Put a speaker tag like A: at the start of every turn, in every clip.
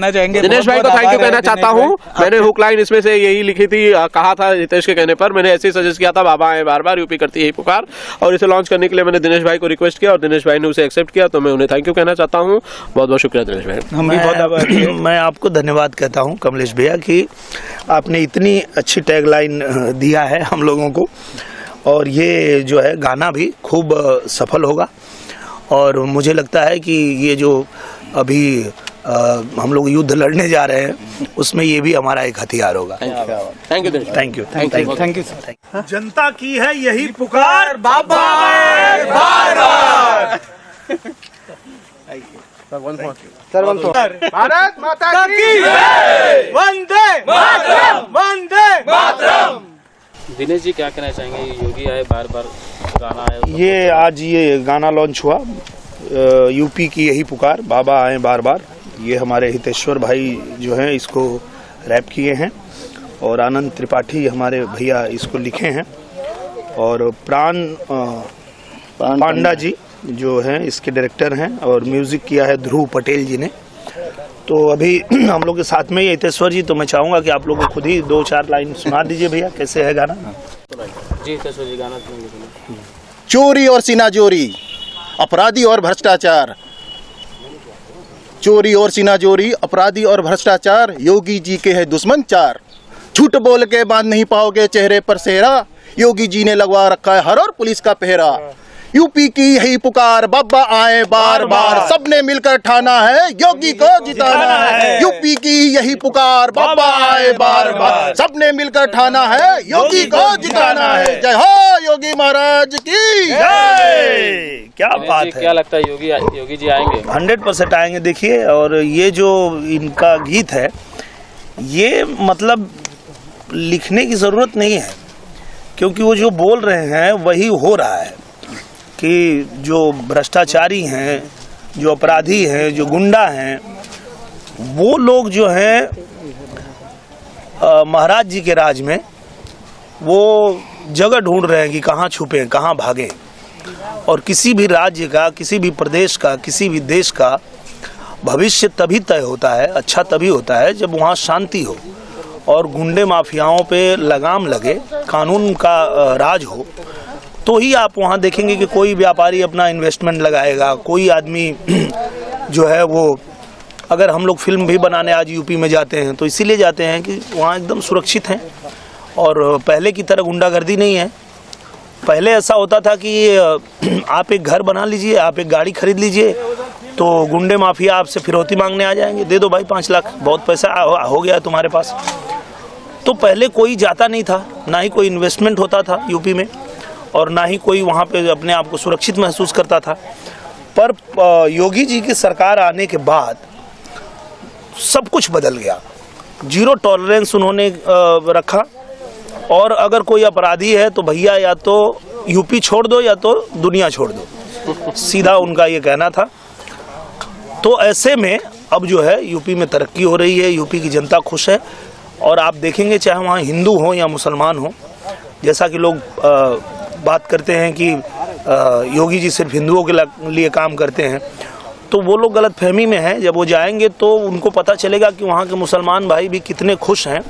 A: कहना चाहेंगे?
B: दिनेश भाई को थैंक यू कहना चाहता हूँ। मैंने हुक लाइन इसमें से यही लिखी थी, कहा था रितेश के कहने पर, मैंने ऐसे ही सजेस्ट किया था बाबा आए बार बार, यूपी करती है यही पुकार, और इसे लॉन्च करने के लिए मैंने दिनेश भाई को रिक्वेस्ट किया और दिनेश भाई ने उसे एक्सेप्ट किया, तो मैं उन्हें थैंक यू कहना चाहता हूँ। बहुत बहुत शुक्रिया दिनेश भाई।
C: मैं आपको धन्यवाद कहता हूँ कमलेश भैया कि आपने इतनी अच्छी टैगलाइन दिया है हम लोगों को, और ये जो है गाना भी खूब सफल होगा, और मुझे लगता है कि ये जो अभी हम लोग युद्ध लड़ने जा रहे हैं उसमें ये भी हमारा एक हथियार होगा।
B: Thank you
C: thank you
A: thank you sir.
C: जनता की है यही पुकार,
A: बाबा बार बार।
C: भारत माता की वंदे मातरम, वंदे मातरम।
D: दिनेश जी क्या कहना चाहेंगे? योगी आए बार बार गाना आया,
C: ये आज ये गाना लॉन्च हुआ, यूपी की यही पुकार, बाबा आए बार बार। ये हमारे हितेश्वर भाई जो हैं इसको रैप किए हैं, और आनंद त्रिपाठी हमारे भैया इसको लिखे हैं, और प्राण पांडा जी जो हैं इसके डायरेक्टर हैं, और म्यूजिक किया है ध्रुव पटेल जी ने। तो अभी हम लोग के साथ में ही हितेश्वर जी, तो मैं चाहूँगा कि आप लोग को खुद ही 2-4 लाइन सुना दीजिए भैया, कैसे है गाना?
D: जी हितेश्वर जी गाना सुनिए।
E: चोरी और सीना जोरी, अपराधी और भ्रष्टाचार, चोरी और सीना जोरी, अपराधी और भ्रष्टाचार, योगी जी के है दुश्मन चार, झूठ बोल के बांध नहीं पाओगे चेहरे पर सेहरा, योगी जी ने लगवा रखा है हर और पुलिस का पहरा, यूपी की यही पुकार, बाबा आए बार बार, सबने मिलकर ठाना है योगी को जिताना है, यूपी की यही पुकार, बाबा आए बार बार, सबने मिलकर ठाना है योगी को जिताना है। जय हो योगी महाराज की
C: जय। क्या बात है,
D: क्या लगता है योगी जी आएंगे?
C: 100% आएंगे। देखिए, और ये जो इनका गीत है, ये मतलब लिखने की जरूरत नहीं है, क्योंकि वो जो बोल रहे हैं वही हो रहा है कि जो भ्रष्टाचारी हैं, जो अपराधी हैं, जो गुंडा हैं, वो लोग जो हैं महाराज जी के राज में वो जगह ढूंढ रहे हैं कि कहाँ छुपें, कहाँ भागें। और किसी भी राज्य का, किसी भी प्रदेश का, किसी भी देश का भविष्य तभी तय होता है, अच्छा तभी होता है जब वहाँ शांति हो और गुंडे माफियाओं पे लगाम लगे, कानून का राज हो, तो ही आप वहाँ देखेंगे कि कोई व्यापारी अपना इन्वेस्टमेंट लगाएगा, कोई आदमी जो है वो, अगर हम लोग फिल्म भी बनाने आज यूपी में जाते हैं तो इसीलिए जाते हैं कि वहाँ एकदम सुरक्षित हैं और पहले की तरह गुंडागर्दी नहीं है। पहले ऐसा होता था कि आप एक घर बना लीजिए, आप एक गाड़ी खरीद लीजिए, तो गुंडे माफिया आपसे फिरौती मांगने आ जाएंगे, दे दो भाई 5 लाख, बहुत पैसा हो गया है तुम्हारे पास। तो पहले कोई जाता नहीं था, ना ही कोई इन्वेस्टमेंट होता था यूपी में, और ना ही कोई वहाँ पे अपने आप को सुरक्षित महसूस करता था। पर योगी जी की सरकार आने के बाद सब कुछ बदल गया। 0 टॉलरेंस उन्होंने रखा, और अगर कोई अपराधी है तो भैया या तो यूपी छोड़ दो या तो दुनिया छोड़ दो, सीधा उनका ये कहना था। तो ऐसे में अब जो है यूपी में तरक्की हो रही है, यूपी की जनता खुश है, और आप देखेंगे चाहे वहाँ हिंदू हो या मुसलमान हो, जैसा कि लोग बात करते हैं कि योगी जी सिर्फ हिंदुओं के लिए काम करते हैं, तो वो लोग गलत फहमी में हैं। जब वो जाएंगे तो उनको पता चलेगा कि वहाँ के मुसलमान भाई भी कितने खुश हैं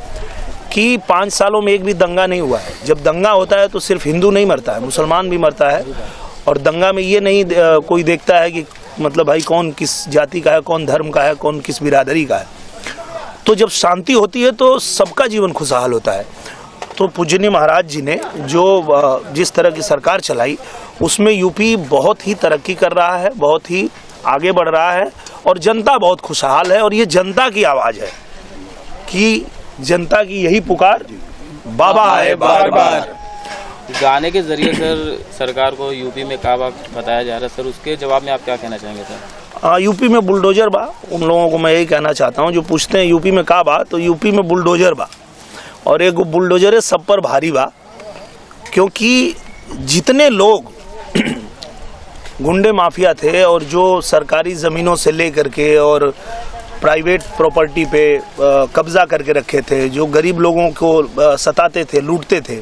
C: कि 5 सालों में एक भी दंगा नहीं हुआ है। जब दंगा होता है तो सिर्फ हिंदू नहीं मरता है, मुसलमान भी मरता है, और दंगा में ये नहीं कोई देखता है कि मतलब भाई कौन किस जाति का है, कौन धर्म का है, कौन किस बिरादरी का है। तो जब शांति होती है तो सबका जीवन खुशहाल होता है। तो पूजनीय महाराज जी ने जो जिस तरह की सरकार चलाई, उसमें यूपी बहुत ही तरक्की कर रहा है, बहुत ही आगे बढ़ रहा है, और जनता बहुत खुशहाल है। और ये जनता की आवाज़ है कि जनता की यही पुकार, बाबा आए बार बार।
D: गाने के जरिए सर सरकार को यूपी में काबा बताया जा रहा है, सर उसके जवाब में आप क्या कहना चाहेंगे सर?
C: यूपी में बुलडोजर बा, उन लोगों को मैं यही कहना चाहता हूँ जो पूछते हैं यूपी में का बा, तो यूपी में बुलडोजर बा, और एक बुलडोजर है सब पर भारी बा। क्योंकि जितने लोग गुंडे माफिया थे और जो सरकारी ज़मीनों से ले करके और प्राइवेट प्रॉपर्टी पे कब्जा करके रखे थे, जो गरीब लोगों को सताते थे, लूटते थे,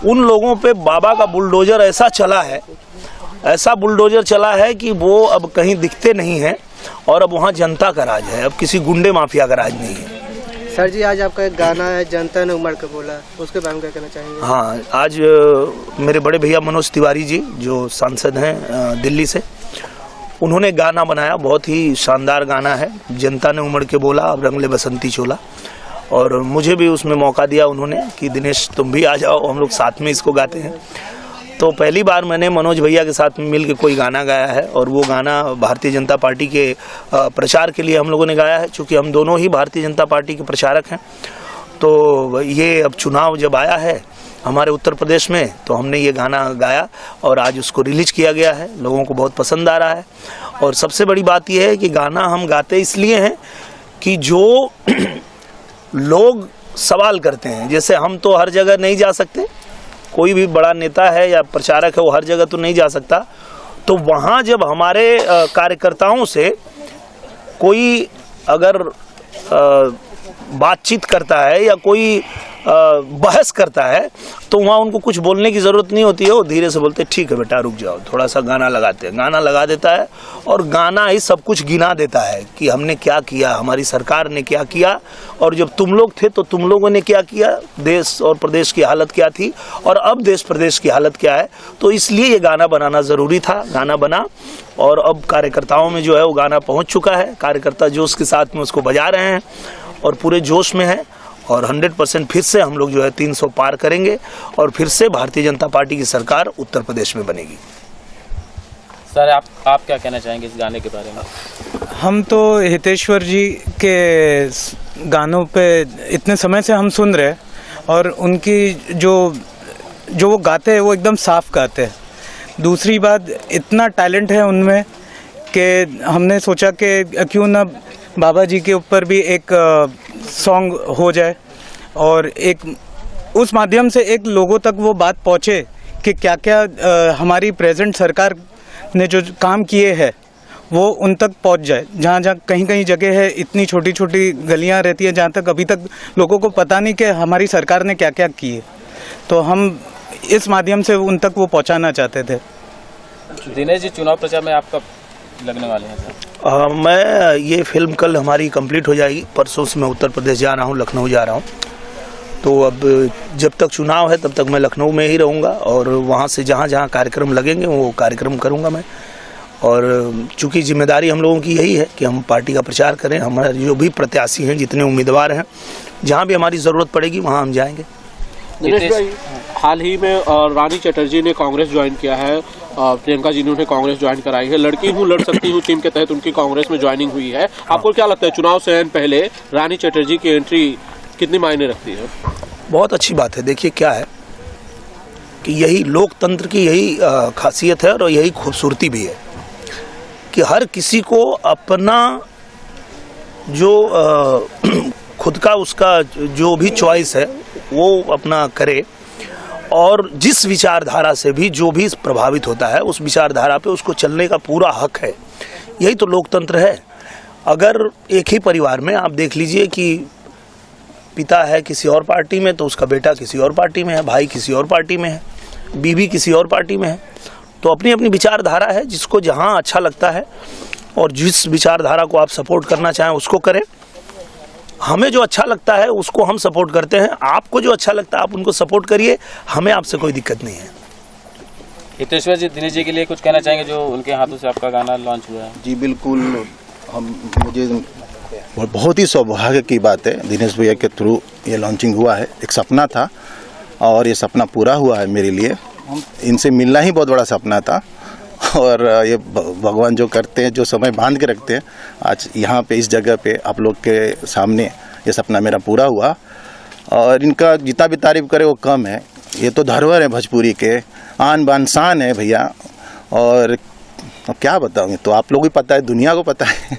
C: उन लोगों पे बाबा का बुलडोजर ऐसा चला है, ऐसा बुलडोजर चला है कि वो अब कहीं दिखते नहीं हैं। और अब वहाँ जनता का राज है, अब किसी गुंडे माफिया का राज नहीं है।
A: सर जी, आज आपका एक गाना है जनता ने उमड़ के बोला, उसके बारे में क्या कहना चाहेंगे?
C: हाँ, आज मेरे बड़े भैया मनोज तिवारी जी जो सांसद हैं दिल्ली से, उन्होंने गाना बनाया, बहुत ही शानदार गाना है, जनता ने उमड़ के बोला अब रंग ले बसंती चोला। और मुझे भी उसमें मौका दिया उन्होंने कि दिनेश तुम भी आ जाओ, हम लोग साथ में इसको गाते हैं। तो पहली बार मैंने मनोज भैया के साथ में मिल के कोई गाना गाया है, और वो गाना भारतीय जनता पार्टी के प्रचार के लिए हम लोगों ने गाया है, क्योंकि हम दोनों ही भारतीय जनता पार्टी के प्रचारक हैं। तो ये अब चुनाव जब आया है हमारे उत्तर प्रदेश में, तो हमने ये गाना गाया और आज उसको रिलीज किया गया है, लोगों को बहुत पसंद आ रहा है। और सबसे बड़ी बात यह है कि गाना हम गाते इसलिए हैं कि जो लोग सवाल करते हैं, जैसे हम तो हर जगह नहीं जा सकते, कोई भी बड़ा नेता है या प्रचारक है वो हर जगह तो नहीं जा सकता, तो वहाँ जब हमारे कार्यकर्ताओं से कोई अगर बातचीत करता है या कोई बहस करता है, तो वहाँ उनको कुछ बोलने की ज़रूरत नहीं होती है, वो धीरे से बोलते ठीक है बेटा रुक जाओ, थोड़ा सा गाना लगाते हैं। गाना लगा देता है और गाना ही सब कुछ गिना देता है कि हमने क्या किया, हमारी सरकार ने क्या किया, और जब तुम लोग थे तो तुम लोगों ने क्या किया, देश और प्रदेश की हालत क्या थी, और अब देश प्रदेश की हालत क्या है। तो इसलिए ये गाना बनाना ज़रूरी था, गाना बना, और अब कार्यकर्ताओं में जो है वो गाना पहुँच चुका है, कार्यकर्ता जोश के साथ में उसको बजा रहे हैं और पूरे जोश में है। और 100% फिर से हम लोग जो है 300 पार करेंगे और फिर से भारतीय जनता पार्टी की सरकार उत्तर प्रदेश में बनेगी।
D: सर आप क्या कहना चाहेंगे इस गाने के बारे में?
F: हम तो हितेश्वर जी के गानों पे इतने समय से हम सुन रहे, और उनकी जो वो गाते हैं वो एकदम साफ गाते हैं। दूसरी बात, इतना टैलेंट है उनमें कि हमने सोचा कि क्यों ना बाबा जी के ऊपर भी एक सॉन्ग हो जाए, और एक उस माध्यम से एक लोगों तक वो बात पहुँचे कि क्या क्या हमारी प्रेजेंट सरकार ने जो काम किए हैं वो उन तक पहुँच जाए। जहाँ जहाँ कहीं कहीं जगह है, इतनी छोटी छोटी गलियाँ रहती हैं जहाँ तक अभी तक लोगों को पता नहीं कि हमारी सरकार ने क्या क्या किए, तो हम इस माध्यम से उन तक वो पहुँचाना चाहते थे।
D: दिनेश जी, चुनाव प्रचार में आपका लगने वाले हैं सर?
C: मैं ये फिल्म कल हमारी कंप्लीट हो जाएगी, परसों से मैं उत्तर प्रदेश जा रहा हूँ, लखनऊ जा रहा हूँ। तो अब जब तक चुनाव है तब तक मैं लखनऊ में ही रहूँगा, और वहाँ से जहाँ जहाँ कार्यक्रम लगेंगे वो कार्यक्रम करूँगा मैं। और चूँकि जिम्मेदारी हम लोगों की यही है कि हम पार्टी का प्रचार करें, हमारे जो भी प्रत्याशी हैं, जितने उम्मीदवार हैं, जहाँ भी हमारी ज़रूरत पड़ेगी वहाँ हम जाएंगे।
B: दिनेश भाई, हाल ही में रानी चटर्जी ने कांग्रेस ज्वाइन किया है, प्रियंका जी ने उन्हें कांग्रेस ज्वाइन कराई है, लड़की हूँ लड़ सकती हूँ टीम के तहत उनकी कांग्रेस में ज्वाइनिंग हुई है। आपको क्या लगता है चुनाव से पहले रानी चटर्जी की एंट्री कितनी मायने रखती है?
C: बहुत अच्छी बात है। देखिए क्या है कि यही लोकतंत्र की यही खासियत है और यही खूबसूरती भी है कि हर किसी को अपना जो खुद का उसका जो भी चॉइस है वो अपना करे, और जिस विचारधारा से भी जो भी प्रभावित होता है उस विचारधारा पे उसको चलने का पूरा हक है। यही तो लोकतंत्र है। अगर एक ही परिवार में आप देख लीजिए कि पिता है किसी और पार्टी में तो उसका बेटा किसी और पार्टी में है, भाई किसी और पार्टी में है, बीवी किसी और पार्टी में है, तो अपनी अपनी विचारधारा है, जिसको जहाँ अच्छा लगता है और जिस विचारधारा को आप सपोर्ट करना चाहें उसको करें। हमें जो अच्छा लगता है उसको हम सपोर्ट करते हैं, आपको जो अच्छा लगता है आप उनको सपोर्ट करिए, हमें आपसे कोई दिक्कत नहीं है।
D: हितेश्वर जी, दिनेश जी के लिए कुछ कहना चाहेंगे जो उनके हाथों से आपका गाना लॉन्च हुआ है?
E: जी बिल्कुल, मुझे बहुत ही सौभाग्य की बात है, दिनेश भैया के थ्रू ये लॉन्चिंग हुआ है। एक सपना था और ये सपना पूरा हुआ है मेरे लिए। इनसे मिलना ही बहुत बड़ा सपना था, और ये भगवान जो करते हैं, जो समय बांध के रखते हैं, आज यहाँ पे इस जगह पे आप लोग के सामने ये सपना मेरा पूरा हुआ। और इनका जितना भी तारीफ करे वो कम है। ये तो धरोहर है भोजपुरी के, आन बान शान है भैया। और अब क्या बताऊँ, तो आप लोग भी पता है, दुनिया को पता है